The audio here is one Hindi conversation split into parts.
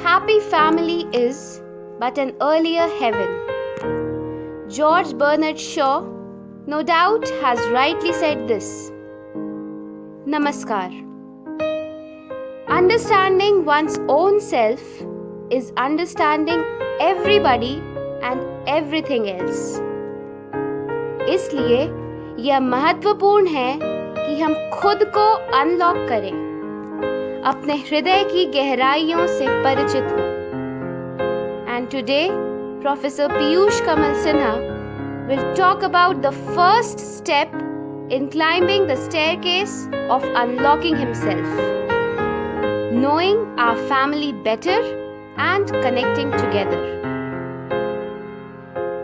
happy family is but an earlier heaven. George Bernard Shaw, no doubt, has rightly said this. Namaskar. Understanding one's own self is understanding everybody and everything else. इसलिए यह महत्वपूर्ण है कि हम खुद को अनलॉक करें, अपने हृदय की गहराइयों से परिचित हों. And today, Professor Piyush Kamal Sinha will talk about the first step in climbing the staircase of unlocking himself, knowing our family better and connecting together.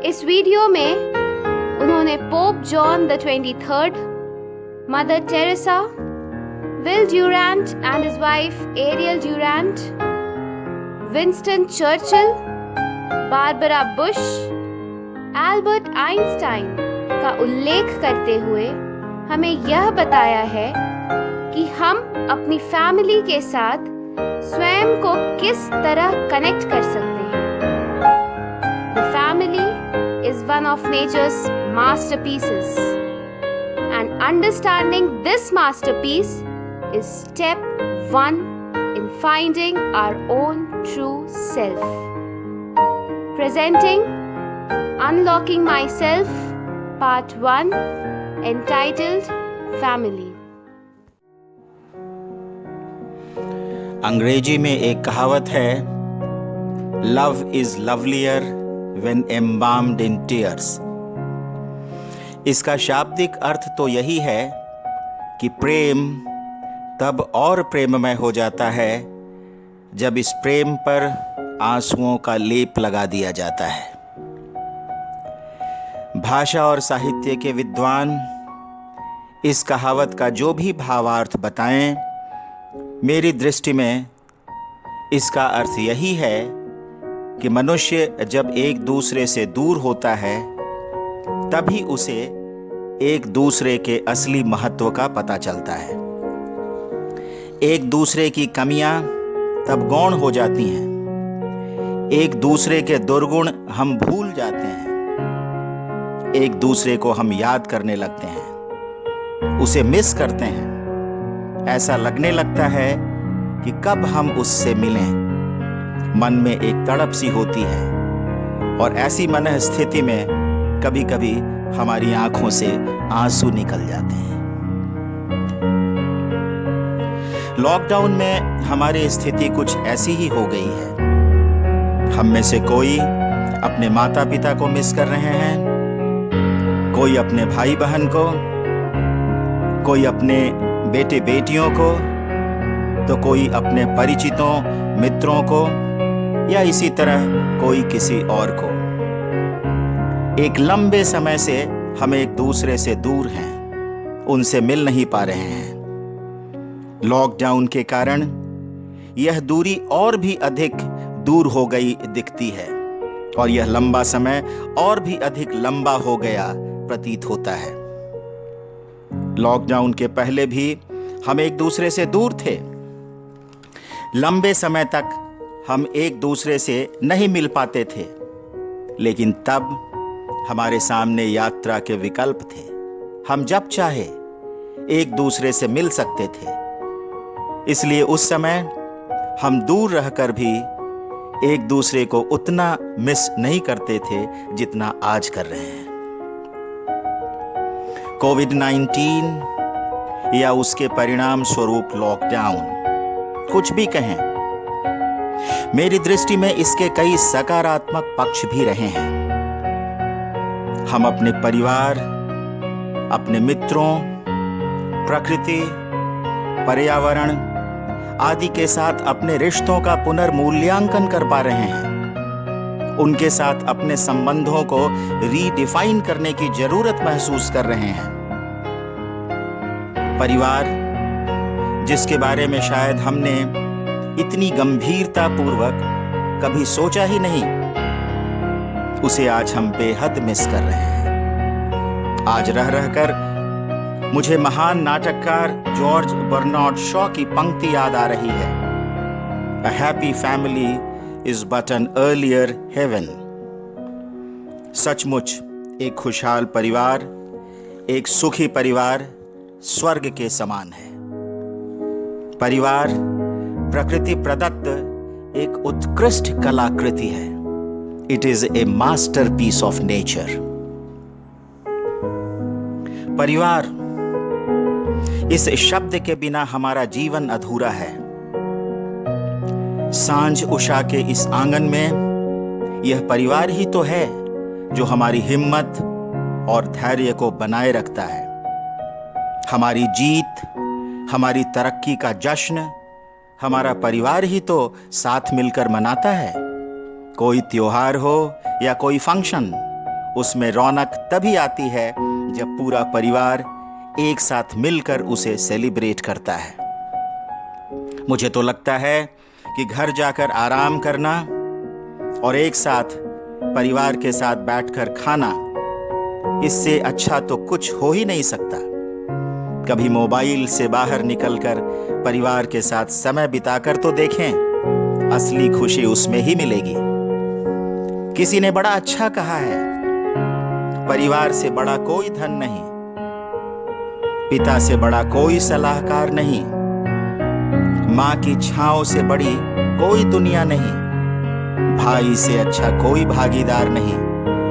इस वीडियो में उन्होंने pope John the 23rd, mother Teresa, Will Durant and his wife Ariel Durant, Winston Churchill, Barbara Bush, Albert Einstein का उल्लेख करते हुए हमें यह बताया है कि हम अपनी फैमिली के साथ स्वयं को किस तरह कनेक्ट कर सकते हैं. The family is one of nature's masterpieces, and understanding this masterpiece is step 1 in finding our own true self. Presenting Unlocking Myself, Part 1, entitled Family. अंग्रेजी में एक कहावत है, Love is lovelier when embalmed in tears. इसका शाब्दिक अर्थ तो यही है कि प्रेम तब और प्रेममय हो जाता है जब इस प्रेम पर आंसुओं का लेप लगा दिया जाता है. भाषा और साहित्य के विद्वान इस कहावत का जो भी भावार्थ बताएं, मेरी दृष्टि में इसका अर्थ यही है कि मनुष्य जब एक दूसरे से दूर होता है तभी उसे एक दूसरे के असली महत्व का पता चलता है. एक दूसरे की कमियां तब गौण हो जाती हैं. एक दूसरे के दुर्गुण हम भूल जाते हैं. एक दूसरे को हम याद करने लगते हैं, उसे मिस करते हैं. ऐसा लगने लगता है कि कब हम उससे मिलें. मन में एक तड़प सी होती है और ऐसी मन स्थिति में कभी कभी हमारी आंखों से आंसू निकल जाते हैं. लॉकडाउन में हमारी स्थिति कुछ ऐसी ही हो गई है. हम में से कोई अपने माता पिता को मिस कर रहे हैं, कोई अपने भाई बहन को, कोई अपने बेटे बेटियों को, तो कोई अपने परिचितों मित्रों को, या इसी तरह कोई किसी और को. एक लंबे समय से हम एक दूसरे से दूर हैं, उनसे मिल नहीं पा रहे हैं. लॉकडाउन के कारण यह दूरी और भी अधिक दूर हो गई दिखती है और यह लंबा समय और भी अधिक लंबा हो गया प्रतीत होता है. लॉकडाउन के पहले भी हम एक दूसरे से दूर थे. लंबे समय तक हम एक दूसरे से नहीं मिल पाते थे, लेकिन तब हमारे सामने यात्रा के विकल्प थे. हम जब चाहे एक दूसरे से मिल सकते थे. इसलिए उस समय हम दूर रहकर भी एक दूसरे को उतना मिस नहीं करते थे जितना आज कर रहे हैं. कोविड-19 या उसके परिणाम स्वरूप लॉकडाउन, कुछ भी कहें, मेरी दृष्टि में इसके कई सकारात्मक पक्ष भी रहे हैं. हम अपने परिवार, अपने मित्रों, प्रकृति, पर्यावरण आदि के साथ अपने रिश्तों का पुनर्मूल्यांकन कर पा रहे हैं. उनके साथ अपने संबंधों को रीडिफाइन करने की जरूरत महसूस कर रहे हैं. परिवार, जिसके बारे में शायद हमने इतनी गंभीरता पूर्वक कभी सोचा ही नहीं, उसे आज हम बेहद मिस कर रहे हैं. आज रह रहकर मुझे महान नाटककार जॉर्ज बर्नार्ड शॉ की पंक्ति याद आ रही है A happy family is but an earlier heaven. सचमुच एक खुशहाल परिवार, एक सुखी परिवार स्वर्ग के समान है। परिवार प्रकृति प्रदत्त एक उत्कृष्ट कलाकृति है। It is a masterpiece of nature. परिवार, इस शब्द के बिना हमारा जीवन अधूरा है। सांझ उषा के इस आंगन में यह परिवार ही तो है जो हमारी हिम्मत और धैर्य को बनाए रखता है। हमारी जीत, हमारी तरक्की का जश्न हमारा परिवार ही तो साथ मिलकर मनाता है। कोई त्योहार हो या कोई फंक्शन, उसमें रौनक तभी आती है जब पूरा परिवार एक साथ मिलकर उसे सेलिब्रेट करता है। मुझे तो लगता है कि घर जाकर आराम करना और एक साथ परिवार के साथ बैठकर खाना, इससे अच्छा तो कुछ हो ही नहीं सकता। कभी मोबाइल से बाहर निकलकर परिवार के साथ समय बिताकर तो देखें, असली खुशी उसमें ही मिलेगी। किसी ने बड़ा अच्छा कहा है, परिवार से बड़ा कोई धन नहीं, पिता से बड़ा कोई सलाहकार नहीं, माँ की छांव से बड़ी कोई दुनिया नहीं, भाई से अच्छा कोई भागीदार नहीं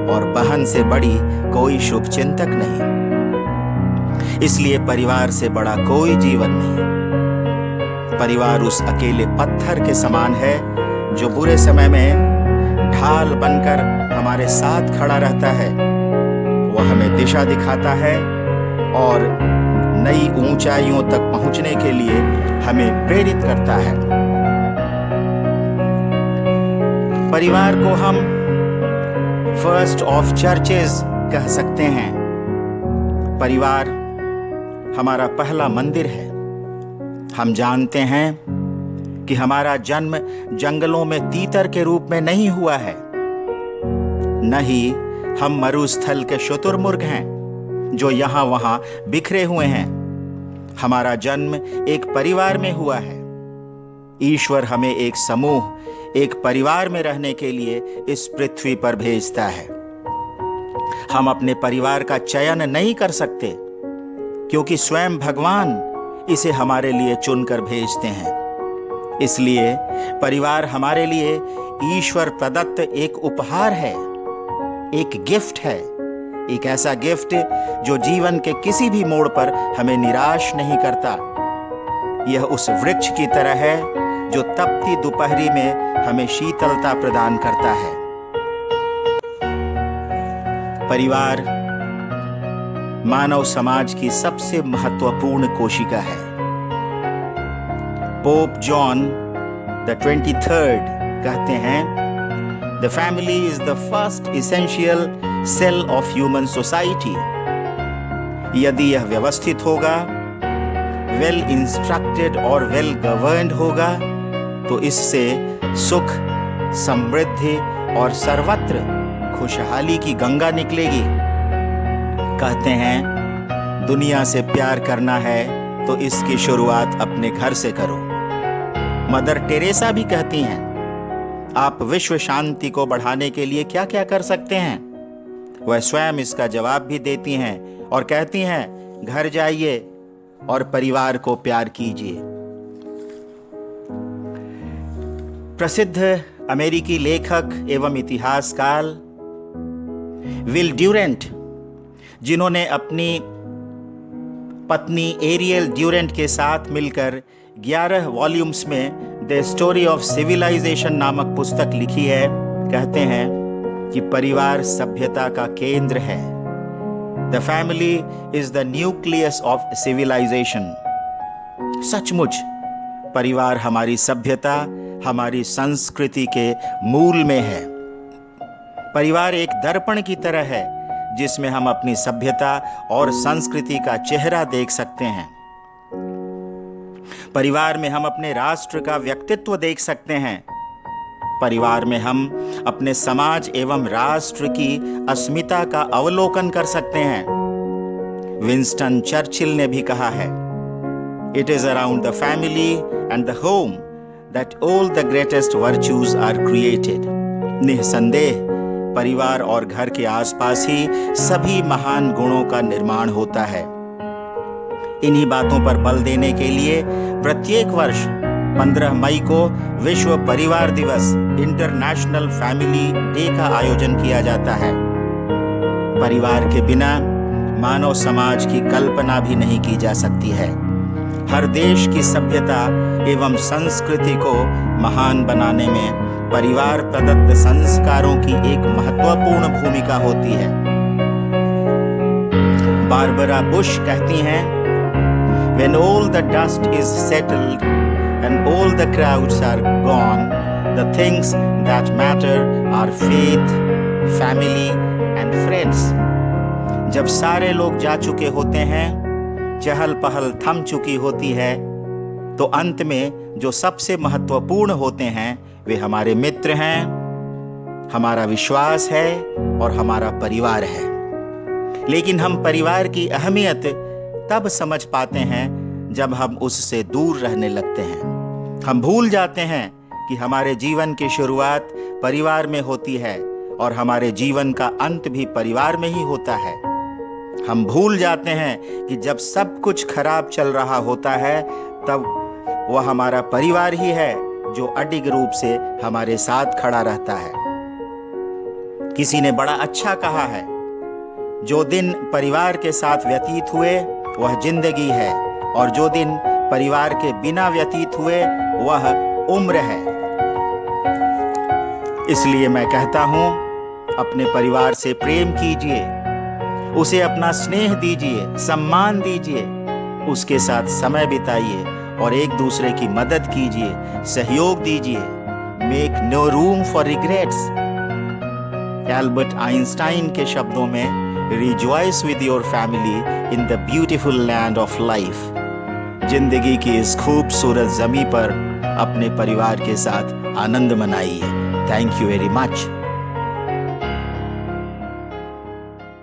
और बहन से बड़ी कोई शुभचिंतक नहीं। इसलिए परिवार से बड़ा कोई जीवन नहीं। परिवार उस अकेले पत्थर के समान है जो बुरे समय में ढाल बनकर हमारे साथ खड़ा रहता है। वह हमें दिशा दिखाता है और नई ऊंचाइयों तक पहुंचने के लिए हमें प्रेरित करता है। परिवार को हम फर्स्ट ऑफ चर्चेस कह सकते हैं। परिवार हमारा पहला मंदिर है। हम जानते हैं कि हमारा जन्म जंगलों में तीतर के रूप में नहीं हुआ है, न ही हम मरुस्थल के शुतुरमुर्ग हैं जो यहां वहां बिखरे हुए हैं। हमारा जन्म एक परिवार में हुआ है। ईश्वर हमें एक समूह, एक परिवार में रहने के लिए इस पृथ्वी पर भेजता है। हम अपने परिवार का चयन नहीं कर सकते क्योंकि स्वयं भगवान इसे हमारे लिए चुनकर भेजते हैं। इसलिए परिवार हमारे लिए ईश्वर प्रदत्त एक उपहार है, एक गिफ्ट है, एक ऐसा गिफ्ट जो जीवन के किसी भी मोड़ पर हमें निराश नहीं करता। यह उस वृक्ष की तरह है जो तपती दोपहरी में हमें शीतलता प्रदान करता है। परिवार मानव समाज की सबसे महत्वपूर्ण कोशिका है। पोप जॉन द 23rd कहते हैं, The family is the first essential cell of human society. यदि यह व्यवस्थित होगा, वेल इंस्ट्रक्टेड और वेल गवर्न्ड होगा, तो इससे सुख, समृद्धि और सर्वत्र खुशहाली की गंगा निकलेगी। कहते हैं, दुनिया से प्यार करना है तो इसकी शुरुआत अपने घर से करो। मदर टेरेसा भी कहती हैं, आप विश्व शांति को बढ़ाने के लिए क्या क्या कर सकते हैं? वह स्वयं इसका जवाब भी देती हैं और कहती हैं, घर जाइए और परिवार को प्यार कीजिए। प्रसिद्ध अमेरिकी लेखक एवं इतिहासकार विल ड्यूरेंट, जिन्होंने अपनी पत्नी एरियल ड्यूरेंट के साथ मिलकर 11 वॉल्यूम्स में द स्टोरी ऑफ सिविलाइजेशन नामक पुस्तक लिखी है, कहते हैं कि परिवार सभ्यता का केंद्र है। The family is the nucleus of civilization. सचमुच परिवार हमारी सभ्यता, हमारी संस्कृति के मूल में है। परिवार एक दर्पण की तरह है जिसमें हम अपनी सभ्यता और संस्कृति का चेहरा देख सकते हैं। परिवार में हम अपने राष्ट्र का व्यक्तित्व देख सकते हैं। परिवार में हम अपने समाज एवं राष्ट्र की अस्मिता का अवलोकन कर सकते हैं। विंस्टन चर्चिल ने भी कहा है, it is around the family and the home that all the greatest virtues are created. निस्संदेह परिवार और घर के आसपास ही सभी महान गुणों का निर्माण होता है। इन्हीं बातों पर बल देने के लिए प्रत्येक वर्ष 15 मई को विश्व परिवार दिवस इंटरनेशनल फैमिली डे का आयोजन किया जाता है। परिवार के बिना मानव समाज की कल्पना भी नहीं की जा सकती है। हर देश की सभ्यता एवं संस्कृति को महान बनाने में परिवार प्रदत्त संस्कारों की एक महत्वपूर्ण भूमिका होती है। बारबरा बुश कहती हैं, When all the dust is settled and all the crowds are gone, the things that matter are faith, family and friends. जब सारे लोग जा चुके होते हैं, चहल पहल थम चुकी होती है, तो अंत में जो सबसे महत्वपूर्ण होते हैं वे हमारे मित्र हैं, हमारा विश्वास है और हमारा परिवार है। लेकिन हम परिवार की अहमियत तब समझ पाते हैं जब हम उससे दूर रहने लगते हैं। हम भूल जाते हैं कि हमारे जीवन की शुरुआत परिवार में होती है और हमारे जीवन का अंत भी परिवार में ही होता है। हम भूल जाते हैं कि जब सब कुछ खराब चल रहा होता है तब वह हमारा परिवार ही है जो अडिग रूप से हमारे साथ खड़ा रहता है। किसी ने बड़ा अच्छा कहा है, जो दिन परिवार के साथ व्यतीत हुए वह जिंदगी है और जो दिन परिवार के बिना व्यतीत हुए वह उम्र है। इसलिए मैं कहता हूं, अपने परिवार से प्रेम कीजिए, उसे अपना स्नेह दीजिए, सम्मान दीजिए, उसके साथ समय बिताइए और एक दूसरे की मदद कीजिए, सहयोग दीजिए। Make no room for regrets. Albert Einstein के शब्दों में, rejoice with your family in the beautiful land of life. जिंदगी की इस खूबसूरत जमी पर अपने परिवार के साथ आनंद मनाइए। Thank you very much.